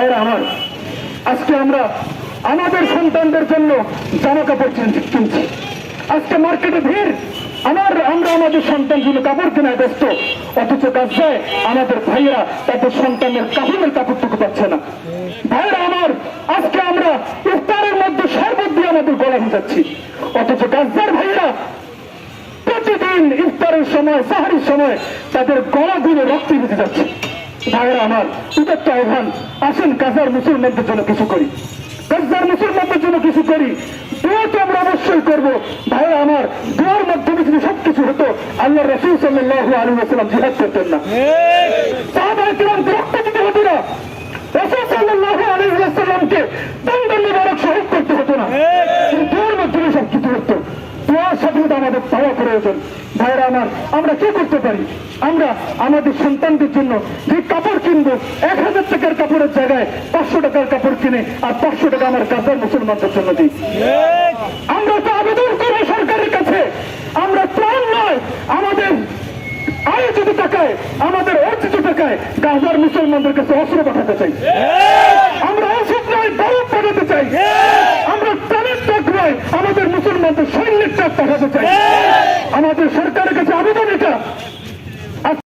আমার আজকে আমরা আমাদের সন্তানদের জন্য জামা কাপড় কিনছি। আজকে মার্কেটে ভিড়, আমরা আমাদের সন্তানগুলো কাপড় কেনায় ব্যস্ত, অথচ গাজায় আমাদের ভাইয়েরা তাদের সন্তানের কাপড়ের কাপড়টুকু পাচ্ছে না। ভাইয়েরা আমার, আজকে আমরা ইফতারের মধ্যে শরবত দিয়ে আমাদের গলা ভিজাচ্ছি, অথচ গাজার ভাইয়েরা প্রতিদিন ইফতারের সময়, সাহারির সময় তাদের গলাগুলো রক্তে ভিজে যাচ্ছে। ভাইয়েরা আমার, উদাত্ত আহ্বান, আসেন গাজার মুসলমানদের জন্য কিছু করি, গাজার মুসলমানদের জন্য কিছু করি। দোয়া তো আমরা অবশ্যই করবো। ভাইয়েরা আমার, দোয়ার মাধ্যমে যদি সবকিছু হতো, আল্লাহ রাসূল সাল্লাল্লাহু আলাইহি ওয়াসাল্লাম জিহাদ করতেন না, সাহাবায়ে কিরামকে রক্ত দিতে হতো না, রাসূল সাল্লাল্লাহু আলাইহি ওয়াসাল্লামকে দণ্ড মোবারক শহীদ করতে হতো না। দোয়ার মাধ্যমে সবকিছু হতো। দোয়ার সাথে আমাদের পাওয়া প্রয়োজন। ভাইয়েরা আমার, আমরা কি করতে পারি? আমরা আমাদের সন্তানদের জন্য যে কাপড় কিনবো, 1000 টাকার কাপড়ের জায়গায় 500 টাকার কাপড় কিনে আর 500 টাকা আমার গাজার মুসলমানদের জন্য দিই। আমরা তো আবেদন করবো সরকারের কাছে, আমরা প্রাণ নয়, আমাদের আয়োজিত টাকায়, আমাদের অর্জিত টাকায় গাজার মুসলমানদের কাছে অস্ত্র পাঠাতে চাই। আমরা ওষুধ নয়, বরফ পাঠাতে চাই। আমরা প্রাণের ট্রাক নয়, আমাদের মুসলমানদের সৈন্যের ট্রাক পাঠাতে চাই। আমাদের সরকারের কাছে আবেদন এটা।